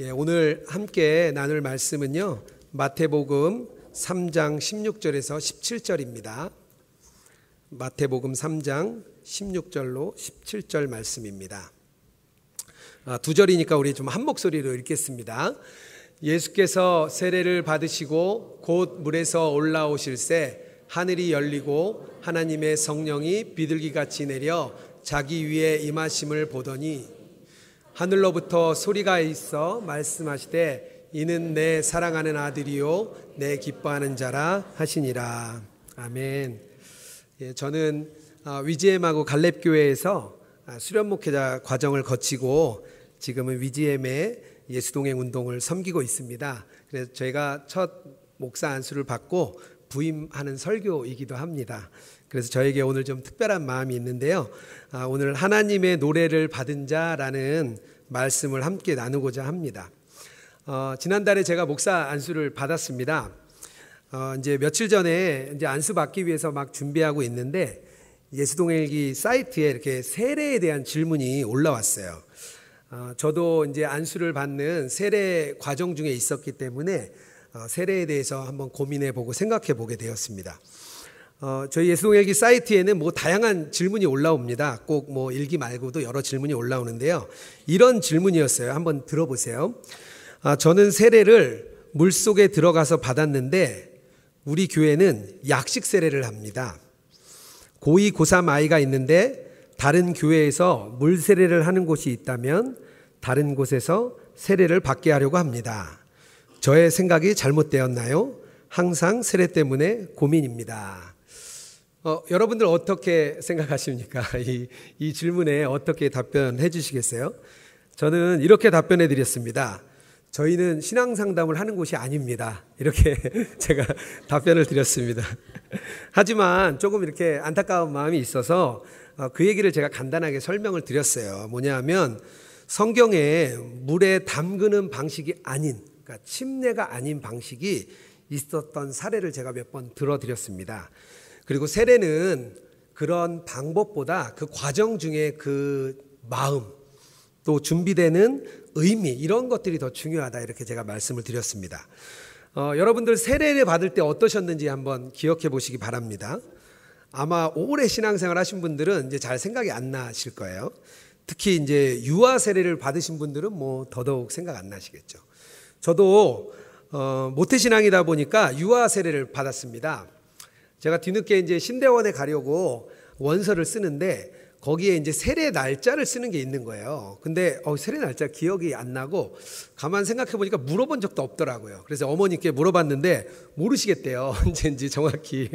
오늘 함께 나눌 말씀은요, 마태복음 3장 16절에서 17절입니다. 마태복음 3장 16절로 17절 말씀입니다. 두 절이니까 우리 좀 한 목소리로 읽겠습니다. 예수께서 세례를 받으시고 곧 물에서 올라오실새 하늘이 열리고 하나님의 성령이 비둘기같이 내려 자기 위에 임하심을 보더니 하늘로부터 소리가 있어 말씀하시되 이는 내 사랑하는 아들이요 내 기뻐하는 자라 하시니라. 아멘. 저는 위지엠하고 갈렙교회에서 수련 목회자 과정을 거치고 지금은 위지엠의 예수동행 운동을 섬기고 있습니다. 그래서 저희가 첫 목사 안수를 받고 부임하는 설교이기도 합니다. 그래서 저에게 오늘 좀 특별한 마음이 있는데요. 오늘 하나님의 노래를 받은 자라는 말씀을 함께 나누고자 합니다. 지난달에 제가 목사 안수를 받았습니다. 이제 며칠 전에 이제 안수 받기 위해서 막 준비하고 있는데 예수동일기 사이트에 이렇게 세례에 대한 질문이 올라왔어요. 저도 이제 안수를 받는 세례 과정 중에 있었기 때문에 세례에 대해서 한번 고민해 보고 생각해 보게 되었습니다. 저희 예수동일기 사이트에는 뭐 다양한 질문이 올라옵니다. 꼭 뭐 일기 말고도 여러 질문이 올라오는데요. 이런 질문이었어요. 한번 들어보세요. 저는 세례를 물속에 들어가서 받았는데 우리 교회는 약식 세례를 합니다. 고2, 고3 아이가 있는데 다른 교회에서 물 세례를 하는 곳이 있다면 다른 곳에서 세례를 받게 하려고 합니다. 저의 생각이 잘못되었나요? 항상 세례 때문에 고민입니다. 여러분들 어떻게 생각하십니까? 이 질문에 어떻게 답변해 주시겠어요? 저는 이렇게 답변해 드렸습니다. 저희는 신앙 상담을 하는 곳이 아닙니다. 이렇게 제가 답변을 드렸습니다. 하지만 조금 이렇게 안타까운 마음이 있어서 그 얘기를 제가 간단하게 설명을 드렸어요. 뭐냐면 성경에 물에 담그는 방식이 아닌, 그러니까 침례가 아닌 방식이 있었던 사례를 제가 몇 번 들어드렸습니다. 그리고 세례는 그런 방법보다 그 과정 중에 그 마음, 또 준비되는 의미, 이런 것들이 더 중요하다, 이렇게 제가 말씀을 드렸습니다. 여러분들 세례를 받을 때 어떠셨는지 한번 기억해 보시기 바랍니다. 아마 오래 신앙생활 하신 분들은 이제 잘 생각이 안 나실 거예요. 특히 이제 유아 세례를 받으신 분들은 뭐 더더욱 생각 안 나시겠죠. 저도 모태신앙이다 보니까 유아 세례를 받았습니다. 제가 뒤늦게 이제 신대원에 가려고 원서를 쓰는데 거기에 이제 세례 날짜를 쓰는 게 있는 거예요. 근데 세례 날짜 기억이 안 나고 가만 생각해 보니까 물어본 적도 없더라고요. 그래서 어머니께 물어봤는데 모르시겠대요. 언제인지 정확히.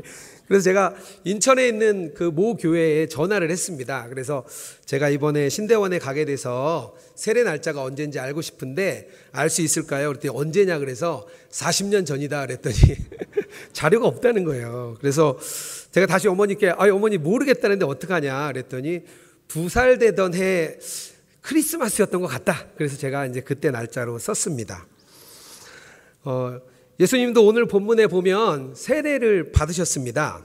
그래서 제가 인천에 있는 그 모 교회에 전화를 했습니다. 그래서 제가 이번에 신대원에 가게 돼서 세례 날짜가 언제인지 알고 싶은데 알 수 있을까요? 그랬더니 언제냐 그래서 40년 전이다 그랬더니 자료가 없다는 거예요. 그래서 제가 다시 어머니께 어머니 모르겠다는데 어떡하냐 그랬더니 2살 되던 해 크리스마스였던 것 같다. 그래서 제가 이제 그때 날짜로 썼습니다. 예수님도 오늘 본문에 보면 세례를 받으셨습니다.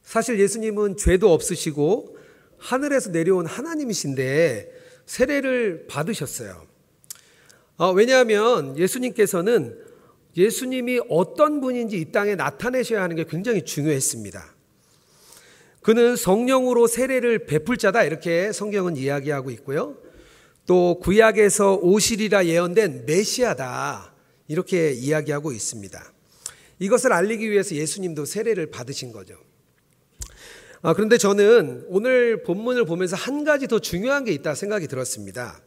사실 예수님은 죄도 없으시고 하늘에서 내려온 하나님이신데 세례를 받으셨어요. 왜냐하면 예수님께서는 예수님이 어떤 분인지 이 땅에 나타내셔야 하는 게 굉장히 중요했습니다. 그는 성령으로 세례를 베풀 자다, 이렇게 성경은 이야기하고 있고요. 또 구약에서 오시리라 예언된 메시아다, 이렇게 이야기하고 있습니다. 이것을 알리기 위해서 예수님도 세례를 받으신 거죠. 그런데 저는 오늘 본문을 보면서 한 가지 더 중요한 게 있다 생각이 들었습니다.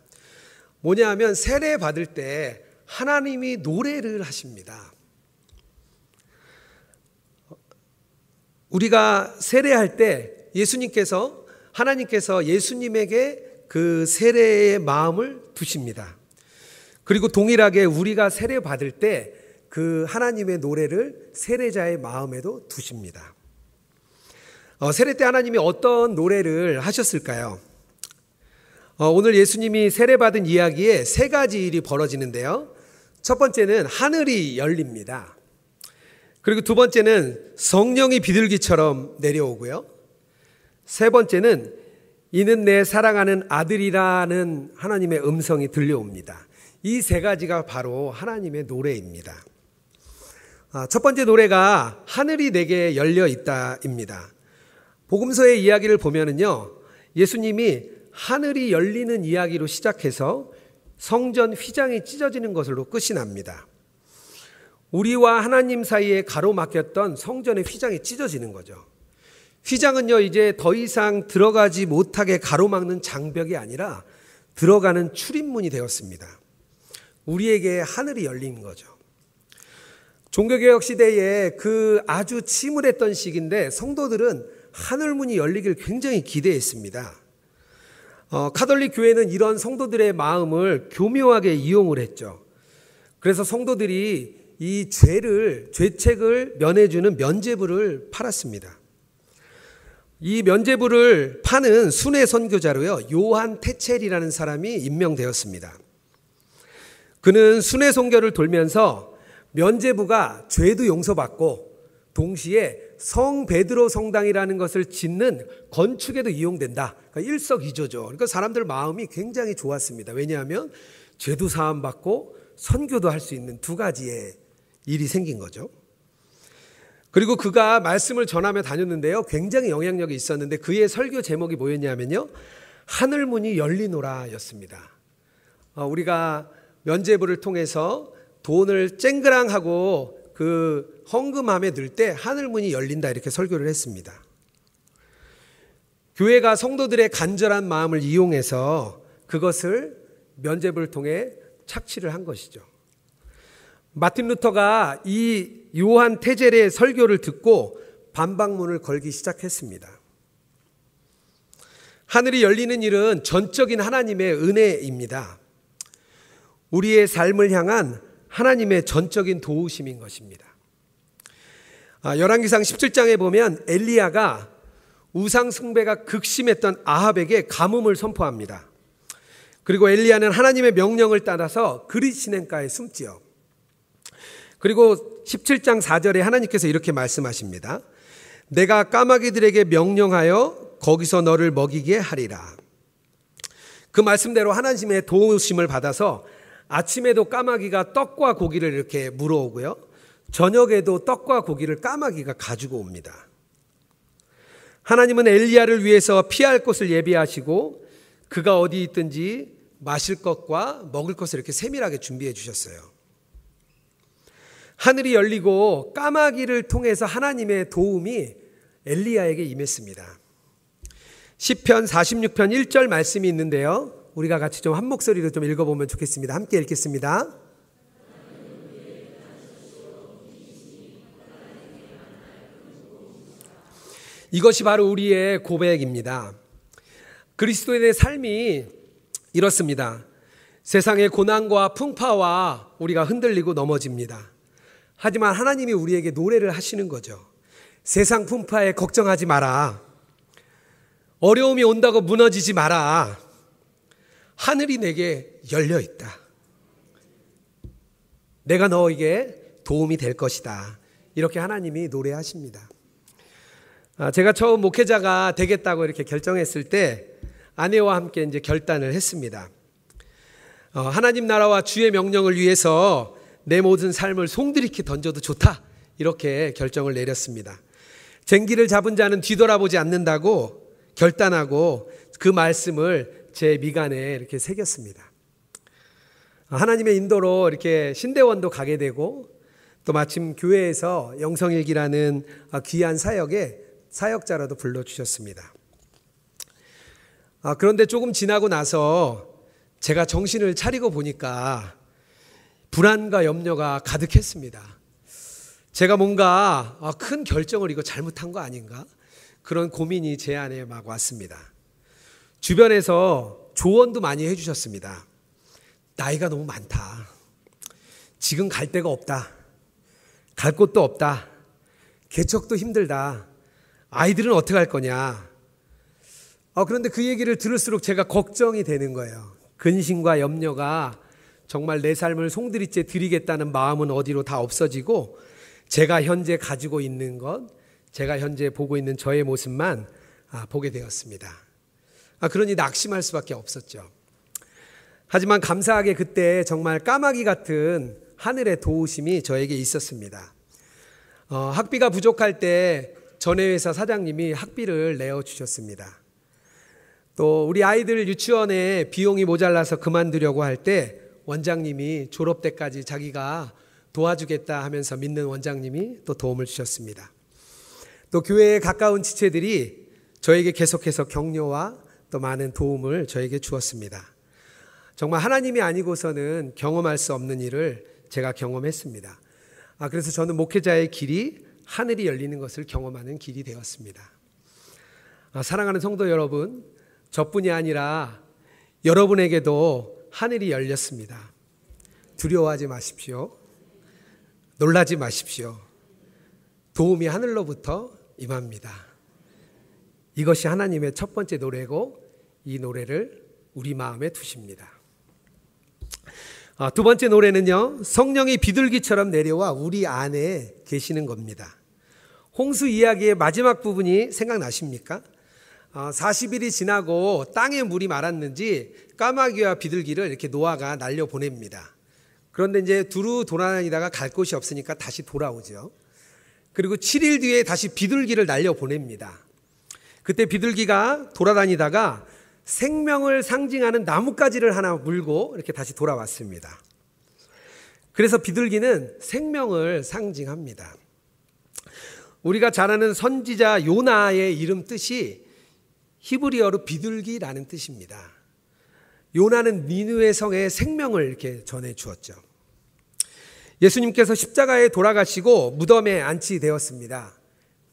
뭐냐 하면 세례 받을 때 하나님이 노래를 하십니다. 우리가 세례할 때 하나님께서 예수님에게 그 세례의 마음을 두십니다. 그리고 동일하게 우리가 세례 받을 때 그 하나님의 노래를 세례자의 마음에도 두십니다. 세례 때 하나님이 어떤 노래를 하셨을까요? 오늘 예수님이 세례받은 이야기에 3가지 일이 벌어지는데요. 첫 번째는 하늘이 열립니다. 그리고 두 번째는 성령이 비둘기처럼 내려오고요. 세 번째는 이는 내 사랑하는 아들이라는 하나님의 음성이 들려옵니다. 이 세 가지가 바로 하나님의 노래입니다. 첫 번째 노래가 하늘이 내게 열려 있다입니다. 복음서의 이야기를 보면은요, 예수님이 하늘이 열리는 이야기로 시작해서 성전 휘장이 찢어지는 것으로 끝이 납니다. 우리와 하나님 사이에 가로막혔던 성전의 휘장이 찢어지는 거죠. 휘장은요, 이제 더 이상 들어가지 못하게 가로막는 장벽이 아니라 들어가는 출입문이 되었습니다. 우리에게 하늘이 열린 거죠. 종교개혁 시대에 그 아주 침울했던 시기인데 성도들은 하늘문이 열리길 굉장히 기대했습니다. 카톨릭 교회는 이런 성도들의 마음을 교묘하게 이용을 했죠. 그래서 성도들이 이 죄책을 면해주는 면죄부를 팔았습니다. 이 면죄부를 파는 순회 선교자로요, 요한 테첼이라는 사람이 임명되었습니다. 그는 순회 선교를 돌면서 면죄부가 죄도 용서받고 동시에 성 베드로 성당이라는 것을 짓는 건축에도 이용된다. 그러니까 일석이조죠. 그러니까 사람들 마음이 굉장히 좋았습니다. 왜냐하면 죄도 사함받고 선교도 할 수 있는 두 가지의 일이 생긴 거죠. 그리고 그가 말씀을 전하며 다녔는데요, 굉장히 영향력이 있었는데 그의 설교 제목이 뭐였냐면요, 하늘문이 열리노라 였습니다. 우리가 면죄부를 통해서 돈을 쨍그랑하고 그 헌금함에 넣을 때 하늘문이 열린다, 이렇게 설교를 했습니다. 교회가 성도들의 간절한 마음을 이용해서 그것을 면죄부를 통해 착취를 한 것이죠. 마틴 루터가 이 요한 테젤의 설교를 듣고 반박문을 걸기 시작했습니다. 하늘이 열리는 일은 전적인 하나님의 은혜입니다. 우리의 삶을 향한 하나님의 전적인 도우심인 것입니다. 열왕기상 17장에 보면 엘리야가 우상 숭배가 극심했던 아합에게 가뭄을 선포합니다. 그리고 엘리야는 하나님의 명령을 따라서 그릿 시냇가에 숨지요. 그리고 17장 4절에 하나님께서 이렇게 말씀하십니다. 내가 까마귀들에게 명령하여 거기서 너를 먹이게 하리라. 그 말씀대로 하나님의 도우심을 받아서 아침에도 까마귀가 떡과 고기를 이렇게 물어오고요, 저녁에도 떡과 고기를 까마귀가 가지고 옵니다. 하나님은 엘리야를 위해서 피할 곳을 예비하시고 그가 어디 있든지 마실 것과 먹을 것을 이렇게 세밀하게 준비해 주셨어요. 하늘이 열리고 까마귀를 통해서 하나님의 도움이 엘리야에게 임했습니다. 시편 46편 1절 말씀이 있는데요, 우리가 같이 좀 한 목소리로 좀 읽어보면 좋겠습니다. 함께 읽겠습니다. 이것이 바로 우리의 고백입니다. 그리스도인의 삶이 이렇습니다. 세상의 고난과 풍파와 우리가 흔들리고 넘어집니다. 하지만 하나님이 우리에게 노래를 하시는 거죠. 세상 풍파에 걱정하지 마라. 어려움이 온다고 무너지지 마라. 하늘이 내게 열려 있다. 내가 너에게 도움이 될 것이다. 이렇게 하나님이 노래하십니다. 제가 처음 목회자가 되겠다고 이렇게 결정했을 때 아내와 함께 이제 결단을 했습니다. 하나님 나라와 주의 명령을 위해서 내 모든 삶을 송두리째 던져도 좋다, 이렇게 결정을 내렸습니다. 쟁기를 잡은 자는 뒤돌아보지 않는다고 결단하고 그 말씀을 제 미간에 이렇게 새겼습니다. 하나님의 인도로 이렇게 신대원도 가게 되고 또 마침 교회에서 영성일기라는 귀한 사역에 사역자라도 불러주셨습니다. 그런데 조금 지나고 나서 제가 정신을 차리고 보니까 불안과 염려가 가득했습니다. 제가 뭔가 큰 결정을 이거 잘못한 거 아닌가? 그런 고민이 제 안에 막 왔습니다. 주변에서 조언도 많이 해주셨습니다. 나이가 너무 많다. 지금 갈 데가 없다. 갈 곳도 없다. 개척도 힘들다. 아이들은 어떻게 할 거냐. 그런데 그 얘기를 들을수록 제가 걱정이 되는 거예요. 근심과 염려가 정말 내 삶을 송두리째 드리겠다는 마음은 어디로 다 없어지고 제가 현재 가지고 있는 것, 제가 현재 보고 있는 저의 모습만 보게 되었습니다. 그러니 낙심할 수밖에 없었죠. 하지만 감사하게 그때 정말 까마귀 같은 하늘의 도우심이 저에게 있었습니다. 학비가 부족할 때 전회회사 사장님이 학비를 내어주셨습니다. 또 우리 아이들 유치원에 비용이 모자라서 그만두려고 할 때 원장님이 졸업 때까지 자기가 도와주겠다 하면서 믿는 원장님이 또 도움을 주셨습니다. 또 교회에 가까운 지체들이 저에게 계속해서 격려와 또 많은 도움을 저에게 주었습니다. 정말 하나님이 아니고서는 경험할 수 없는 일을 제가 경험했습니다. 그래서 저는 목회자의 길이 하늘이 열리는 것을 경험하는 길이 되었습니다. 사랑하는 성도 여러분, 저뿐이 아니라 여러분에게도 하늘이 열렸습니다. 두려워하지 마십시오. 놀라지 마십시오. 도움이 하늘로부터 임합니다. 이것이 하나님의 첫 번째 노래고 이 노래를 우리 마음에 두십니다. 두 번째 노래는요, 성령이 비둘기처럼 내려와 우리 안에 계시는 겁니다. 홍수 이야기의 마지막 부분이 생각나십니까? 40일이 지나고 땅에 물이 말았는지 까마귀와 비둘기를 이렇게 노아가 날려보냅니다. 그런데 이제 두루 돌아다니다가 갈 곳이 없으니까 다시 돌아오죠. 그리고 7일 뒤에 다시 비둘기를 날려보냅니다. 그때 비둘기가 돌아다니다가 생명을 상징하는 나뭇가지를 하나 물고 이렇게 다시 돌아왔습니다. 그래서 비둘기는 생명을 상징합니다. 우리가 잘 아는 선지자 요나의 이름 뜻이 히브리어로 비둘기라는 뜻입니다. 요나는 니느웨 성에 생명을 이렇게 전해 주었죠. 예수님께서 십자가에 돌아가시고 무덤에 안치되었습니다.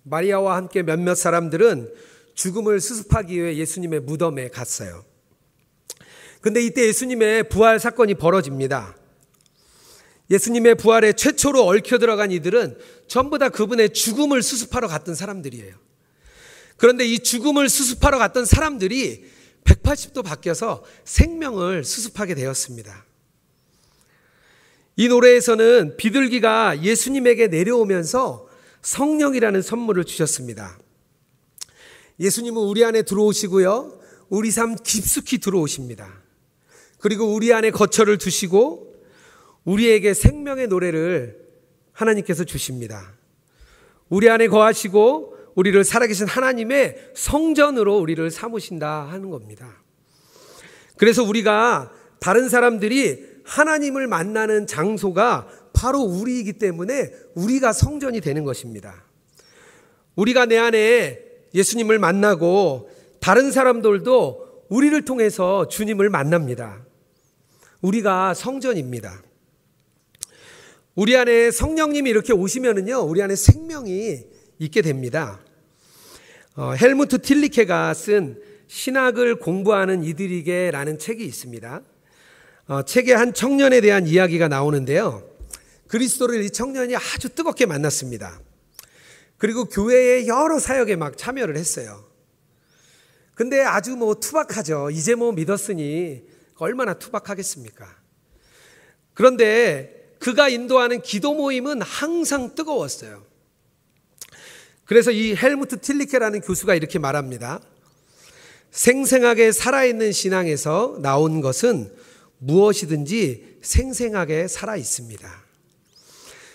마리아와 함께 몇몇 사람들은 죽음을 수습하기 위해 예수님의 무덤에 갔어요. 근데 이때 예수님의 부활 사건이 벌어집니다. 예수님의 부활에 최초로 얽혀 들어간 이들은 전부 다 그분의 죽음을 수습하러 갔던 사람들이에요. 그런데 이 죽음을 수습하러 갔던 사람들이 180도 바뀌어서 생명을 수습하게 되었습니다. 이 노래에서는 비둘기가 예수님에게 내려오면서 성령이라는 선물을 주셨습니다. 예수님은 우리 안에 들어오시고요, 우리 삶 깊숙이 들어오십니다. 그리고 우리 안에 거처를 두시고 우리에게 생명의 노래를 하나님께서 주십니다. 우리 안에 거하시고 우리를 살아계신 하나님의 성전으로 우리를 삼으신다 하는 겁니다. 그래서 우리가 다른 사람들이 하나님을 만나는 장소가 바로 우리이기 때문에 우리가 성전이 되는 것입니다. 우리가 내 안에 예수님을 만나고 다른 사람들도 우리를 통해서 주님을 만납니다. 우리가 성전입니다. 우리 안에 성령님이 이렇게 오시면은요, 우리 안에 생명이 있게 됩니다. 헬무트 틸리케가 쓴 신학을 공부하는 이들에게라는 책이 있습니다. 책에 한 청년에 대한 이야기가 나오는데요, 그리스도를 이 청년이 아주 뜨겁게 만났습니다. 그리고 교회의 여러 사역에 막 참여를 했어요. 근데 아주 투박하죠. 이제 믿었으니 얼마나 투박하겠습니까? 그런데 그가 인도하는 기도 모임은 항상 뜨거웠어요. 그래서 이 헬무트 틸리케라는 교수가 이렇게 말합니다. 생생하게 살아있는 신앙에서 나온 것은 무엇이든지 생생하게 살아있습니다.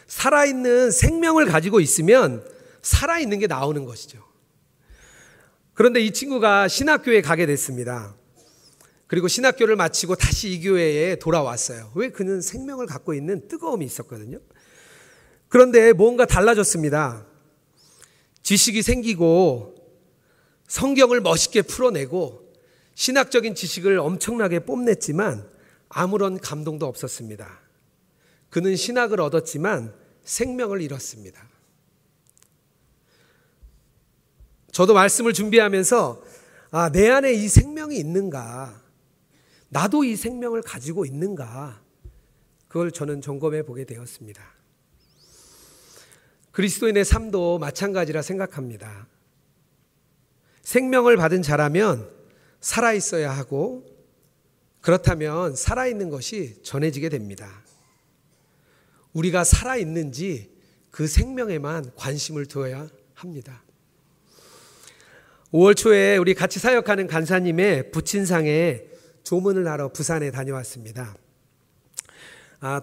살아있는 생명을 가지고 있으면 살아있는 게 나오는 것이죠. 그런데 이 친구가 신학교에 가게 됐습니다. 그리고 신학교를 마치고 다시 이 교회에 돌아왔어요. 왜? 그는 생명을 갖고 있는 뜨거움이 있었거든요. 그런데 뭔가 달라졌습니다. 지식이 생기고 성경을 멋있게 풀어내고 신학적인 지식을 엄청나게 뽐냈지만 아무런 감동도 없었습니다. 그는 신학을 얻었지만 생명을 잃었습니다. 저도 말씀을 준비하면서 내 안에 이 생명이 있는가, 나도 이 생명을 가지고 있는가, 그걸 저는 점검해 보게 되었습니다. 그리스도인의 삶도 마찬가지라 생각합니다. 생명을 받은 자라면 살아있어야 하고, 그렇다면 살아있는 것이 전해지게 됩니다. 우리가 살아있는지 그 생명에만 관심을 두어야 합니다. 5월 초에 우리 같이 사역하는 간사님의 부친상에 조문을 하러 부산에 다녀왔습니다.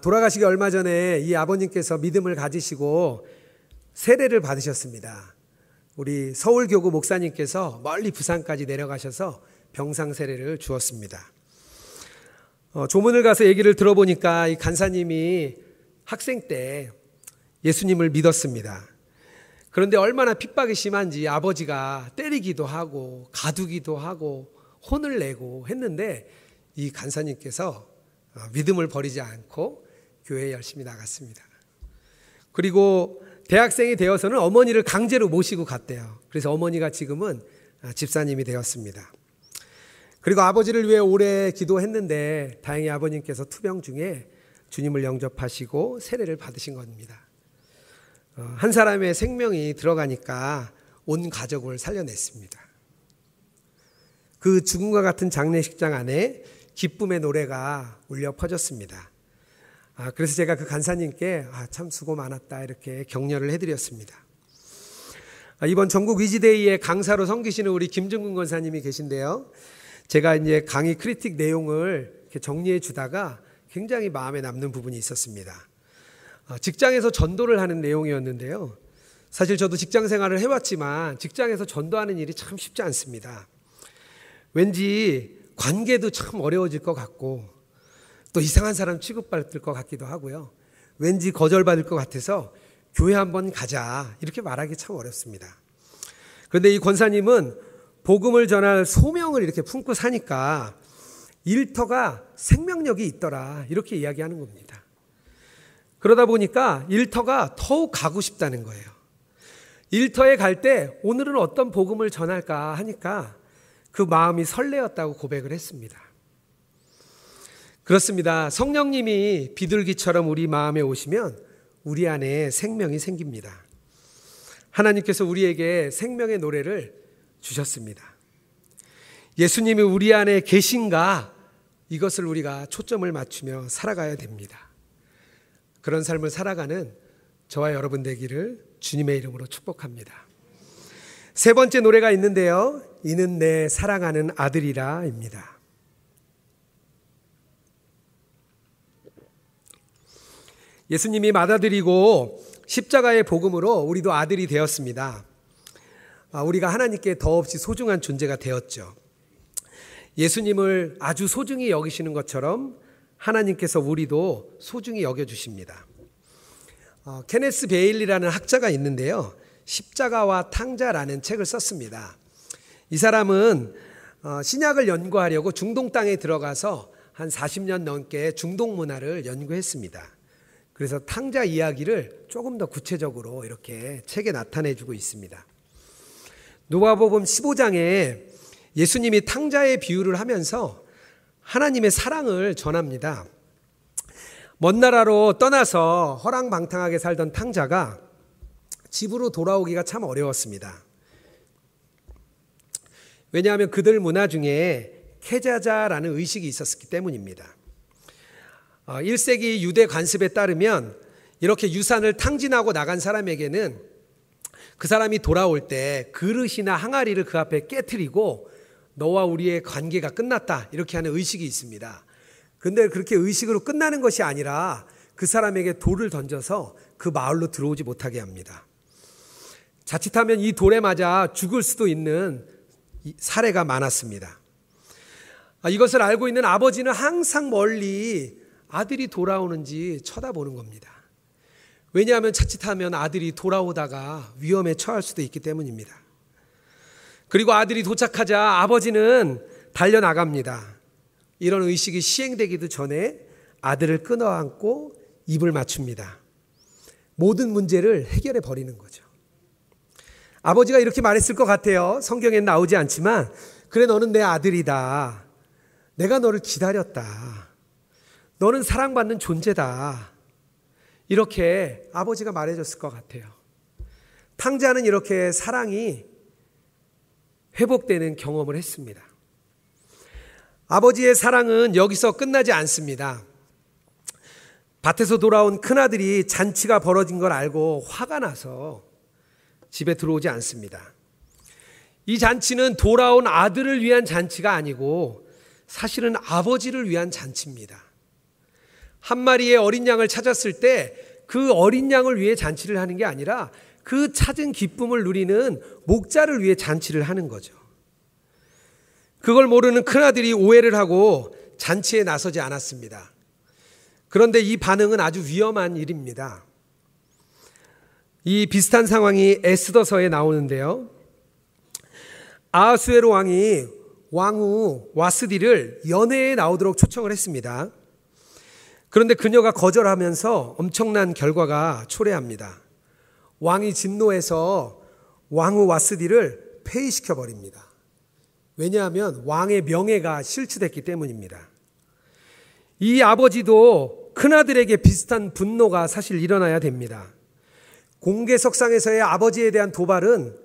돌아가시기 얼마 전에 이 아버님께서 믿음을 가지시고 세례를 받으셨습니다. 우리 서울교구 목사님께서 멀리 부산까지 내려가셔서 병상 세례를 주었습니다. 조문을 가서 얘기를 들어보니까 이 간사님이 학생 때 예수님을 믿었습니다. 그런데 얼마나 핍박이 심한지 아버지가 때리기도 하고 가두기도 하고 혼을 내고 했는데 이 간사님께서 믿음을 버리지 않고 교회에 열심히 나갔습니다. 그리고 대학생이 되어서는 어머니를 강제로 모시고 갔대요. 그래서 어머니가 지금은 집사님이 되었습니다. 그리고 아버지를 위해 오래 기도했는데 다행히 아버님께서 투병 중에 주님을 영접하시고 세례를 받으신 겁니다. 한 사람의 생명이 들어가니까 온 가족을 살려냈습니다. 그 죽음과 같은 장례식장 안에 기쁨의 노래가 울려 퍼졌습니다. 그래서 제가 그 간사님께 참 수고 많았다 이렇게 격려를 해드렸습니다. 이번 전국 위지데이에 강사로 섬기시는 우리 김준근 권사님이 계신데요. 제가 이제 강의 크리틱 내용을 이렇게 정리해 주다가 굉장히 마음에 남는 부분이 있었습니다. 직장에서 전도를 하는 내용이었는데요. 사실 저도 직장 생활을 해왔지만 직장에서 전도하는 일이 참 쉽지 않습니다. 왠지 관계도 참 어려워질 것 같고 또 이상한 사람 취급받을 것 같기도 하고요. 왠지 거절받을 것 같아서 교회 한번 가자 이렇게 말하기 참 어렵습니다. 그런데 이 권사님은 복음을 전할 소명을 이렇게 품고 사니까 일터가 생명력이 있더라 이렇게 이야기하는 겁니다. 그러다 보니까 일터가 더욱 가고 싶다는 거예요. 일터에 갈 때 오늘은 어떤 복음을 전할까 하니까 그 마음이 설레었다고 고백을 했습니다. 그렇습니다. 성령님이 비둘기처럼 우리 마음에 오시면 우리 안에 생명이 생깁니다. 하나님께서 우리에게 생명의 노래를 주셨습니다. 예수님이 우리 안에 계신가 이것을 우리가 초점을 맞추며 살아가야 됩니다. 그런 삶을 살아가는 저와 여러분 되기를 주님의 이름으로 축복합니다. 세 번째 노래가 있는데요. 이는 내 사랑하는 아들이라 입니다. 예수님이 맞아들이고 십자가의 복음으로 우리도 아들이 되었습니다. 우리가 하나님께 더없이 소중한 존재가 되었죠. 예수님을 아주 소중히 여기시는 것처럼 하나님께서 우리도 소중히 여겨주십니다. 케네스 베일리라는 학자가 있는데요. 십자가와 탕자라는 책을 썼습니다. 이 사람은 신약을 연구하려고 중동 땅에 들어가서 한 40년 넘게 중동 문화를 연구했습니다. 그래서 탕자 이야기를 조금 더 구체적으로 이렇게 책에 나타내주고 있습니다. 누가복음 15장에 예수님이 탕자의 비유를 하면서 하나님의 사랑을 전합니다. 먼 나라로 떠나서 허랑방탕하게 살던 탕자가 집으로 돌아오기가 참 어려웠습니다. 왜냐하면 그들 문화 중에 캐자자라는 의식이 있었기 때문입니다. 1세기 유대 관습에 따르면 이렇게 유산을 탕진하고 나간 사람에게는 그 사람이 돌아올 때 그릇이나 항아리를 그 앞에 깨트리고 너와 우리의 관계가 끝났다 이렇게 하는 의식이 있습니다. 그런데 그렇게 의식으로 끝나는 것이 아니라 그 사람에게 돌을 던져서 그 마을로 들어오지 못하게 합니다. 자칫하면 이 돌에 맞아 죽을 수도 있는 사례가 많았습니다. 이것을 알고 있는 아버지는 항상 멀리 아들이 돌아오는지 쳐다보는 겁니다. 왜냐하면 자칫하면 아들이 돌아오다가 위험에 처할 수도 있기 때문입니다. 그리고 아들이 도착하자 아버지는 달려나갑니다. 이런 의식이 시행되기도 전에 아들을 끊어안고 입을 맞춥니다. 모든 문제를 해결해 버리는 거죠. 아버지가 이렇게 말했을 것 같아요. 성경엔 나오지 않지만 그래 너는 내 아들이다. 내가 너를 기다렸다. 너는 사랑받는 존재다. 이렇게 아버지가 말해줬을 것 같아요. 탕자는 이렇게 사랑이 회복되는 경험을 했습니다. 아버지의 사랑은 여기서 끝나지 않습니다. 밭에서 돌아온 큰아들이 잔치가 벌어진 걸 알고 화가 나서 집에 들어오지 않습니다. 이 잔치는 돌아온 아들을 위한 잔치가 아니고 사실은 아버지를 위한 잔치입니다. 한 마리의 어린 양을 찾았을 때 그 어린 양을 위해 잔치를 하는 게 아니라 그 찾은 기쁨을 누리는 목자를 위해 잔치를 하는 거죠. 그걸 모르는 큰아들이 오해를 하고 잔치에 나서지 않았습니다. 그런데 이 반응은 아주 위험한 일입니다. 이 비슷한 상황이 에스더서에 나오는데요. 아하수에로 왕이 왕후 와스디를 연회에 나오도록 초청을 했습니다. 그런데 그녀가 거절하면서 엄청난 결과가 초래합니다. 왕이 진노해서 왕후 와스디를 폐위시켜 버립니다. 왜냐하면 왕의 명예가 실추됐기 때문입니다. 이 아버지도 큰아들에게 비슷한 분노가 사실 일어나야 됩니다. 공개석상에서의 아버지에 대한 도발은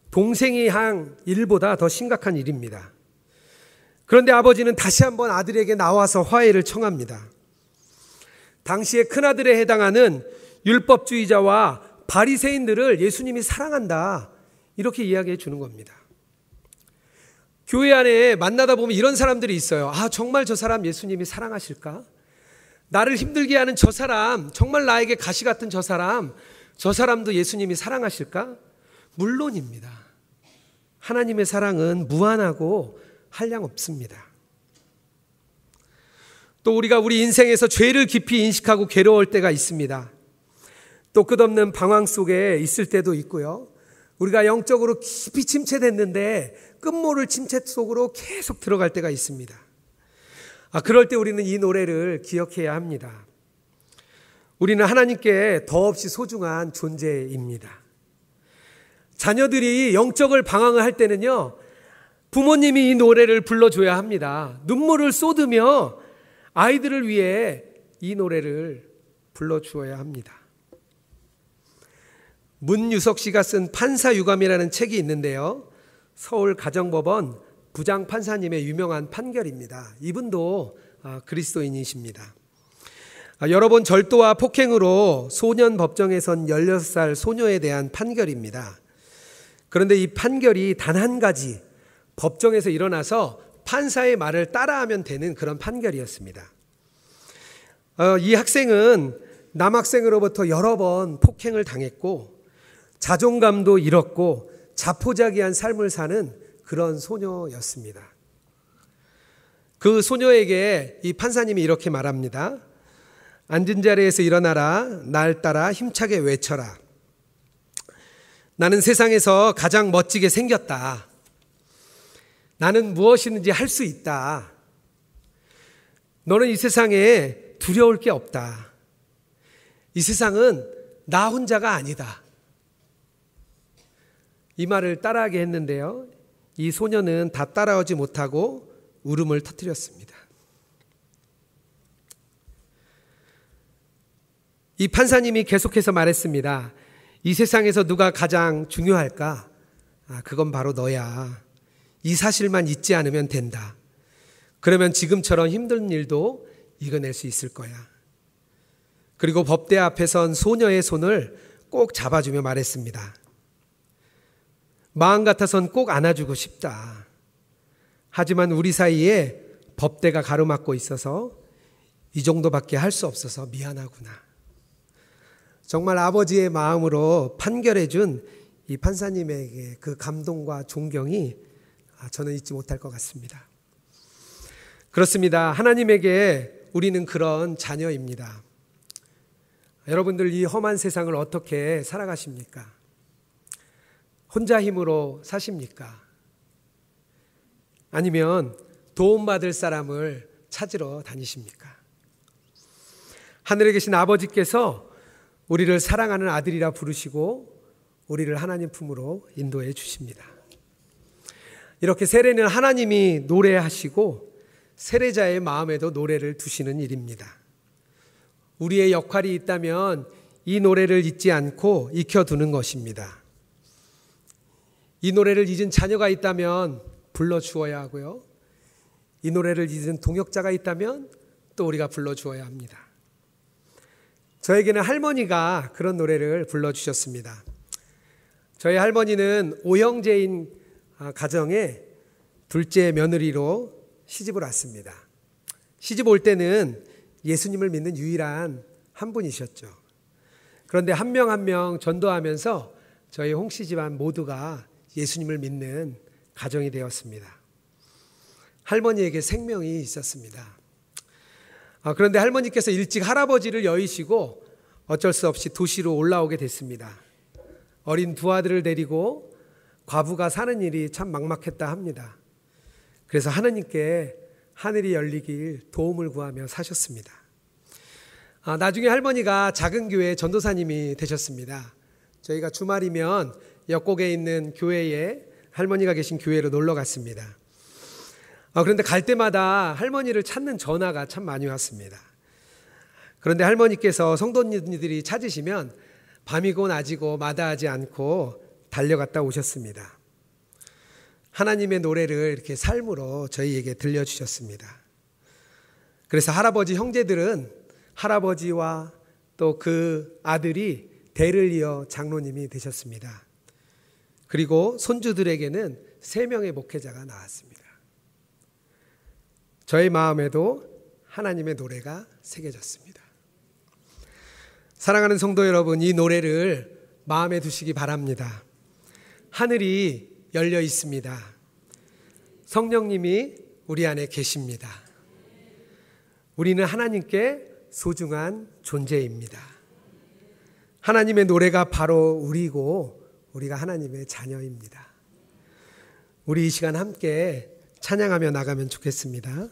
동생이 한 일보다 더 심각한 일입니다. 그런데 아버지는 다시 한번 아들에게 나와서 화해를 청합니다. 당시에 큰아들에 해당하는 율법주의자와 바리새인들을 예수님이 사랑한다, 이렇게 이야기해 주는 겁니다. 교회 안에 만나다 보면 이런 사람들이 있어요. 정말 저 사람 예수님이 사랑하실까? 나를 힘들게 하는 저 사람, 정말 나에게 가시 같은 저 사람도 예수님이 사랑하실까? 물론입니다. 하나님의 사랑은 무한하고 한량없습니다. 또 우리가 우리 인생에서 죄를 깊이 인식하고 괴로울 때가 있습니다. 또 끝없는 방황 속에 있을 때도 있고요. 우리가 영적으로 깊이 침체됐는데 끝모를 침체 속으로 계속 들어갈 때가 있습니다. 그럴 때 우리는 이 노래를 기억해야 합니다. 우리는 하나님께 더없이 소중한 존재입니다. 자녀들이 영적을 방황을 할 때는요, 부모님이 이 노래를 불러줘야 합니다. 눈물을 쏟으며 아이들을 위해 이 노래를 불러주어야 합니다. 문유석 씨가 쓴 판사유감이라는 책이 있는데요, 서울가정법원 부장판사님의 유명한 판결입니다. 이분도 그리스도인이십니다. 여러 번 절도와 폭행으로 소년 법정에 선 16살 소녀에 대한 판결입니다. 그런데 이 판결이 단 한 가지, 법정에서 일어나서 판사의 말을 따라하면 되는 그런 판결이었습니다. 이 학생은 남학생으로부터 여러 번 폭행을 당했고 자존감도 잃었고 자포자기한 삶을 사는 그런 소녀였습니다. 그 소녀에게 이 판사님이 이렇게 말합니다. 앉은 자리에서 일어나라. 날 따라 힘차게 외쳐라. 나는 세상에서 가장 멋지게 생겼다. 나는 무엇이든지 할 수 있다. 너는 이 세상에 두려울 게 없다. 이 세상은 나 혼자가 아니다. 이 말을 따라하게 했는데요, 이 소녀는 다 따라오지 못하고 울음을 터뜨렸습니다. 이 판사님이 계속해서 말했습니다. 이 세상에서 누가 가장 중요할까? 그건 바로 너야. 이 사실만 잊지 않으면 된다. 그러면 지금처럼 힘든 일도 이겨낼 수 있을 거야. 그리고 법대 앞에 선 소녀의 손을 꼭 잡아주며 말했습니다. 마음 같아선 꼭 안아주고 싶다. 하지만 우리 사이에 법대가 가로막고 있어서 이 정도밖에 할 수 없어서 미안하구나. 정말 아버지의 마음으로 판결해준 이 판사님에게 그 감동과 존경이 저는 잊지 못할 것 같습니다. 그렇습니다. 하나님에게 우리는 그런 자녀입니다. 여러분들 이 험한 세상을 어떻게 살아가십니까? 혼자 힘으로 사십니까? 아니면 도움받을 사람을 찾으러 다니십니까? 하늘에 계신 아버지께서 우리를 사랑하는 아들이라 부르시고 우리를 하나님 품으로 인도해 주십니다. 이렇게 세례는 하나님이 노래하시고 세례자의 마음에도 노래를 두시는 일입니다. 우리의 역할이 있다면 이 노래를 잊지 않고 익혀두는 것입니다. 이 노래를 잊은 자녀가 있다면 불러주어야 하고요. 이 노래를 잊은 동역자가 있다면 또 우리가 불러주어야 합니다. 저에게는 할머니가 그런 노래를 불러주셨습니다. 저희 할머니는 오형제인 가정의 둘째 며느리로 시집을 왔습니다. 시집 올 때는 예수님을 믿는 유일한 한 분이셨죠. 그런데 한 명 한 명 전도하면서 저희 홍씨 집안 모두가 예수님을 믿는 가정이 되었습니다. 할머니에게 생명이 있었습니다. 그런데 할머니께서 일찍 할아버지를 여의시고 어쩔 수 없이 도시로 올라오게 됐습니다. 어린 두 아들을 데리고 과부가 사는 일이 참 막막했다 합니다. 그래서 하느님께 하늘이 열리길 도움을 구하며 사셨습니다. 나중에 할머니가 작은 교회 전도사님이 되셨습니다. 저희가 주말이면 역곡에 있는 교회에 할머니가 계신 교회로 놀러 갔습니다. 그런데 갈 때마다 할머니를 찾는 전화가 참 많이 왔습니다. 그런데 할머니께서 성도님들이 찾으시면 밤이고 낮이고 마다하지 않고 달려갔다 오셨습니다. 하나님의 노래를 이렇게 삶으로 저희에게 들려주셨습니다. 그래서 할아버지 형제들은 할아버지와 또 그 아들이 대를 이어 장로님이 되셨습니다. 그리고 손주들에게는 3명의 목회자가 나왔습니다. 저의 마음에도 하나님의 노래가 새겨졌습니다. 사랑하는 성도 여러분, 이 노래를 마음에 두시기 바랍니다. 하늘이 열려 있습니다. 성령님이 우리 안에 계십니다. 우리는 하나님께 소중한 존재입니다. 하나님의 노래가 바로 우리고 우리가 하나님의 자녀입니다. 우리 이 시간 함께 찬양하며 나가면 좋겠습니다.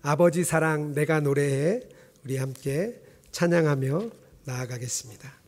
아버지 사랑 내가 노래해. 우리 함께 찬양하며 나아가겠습니다.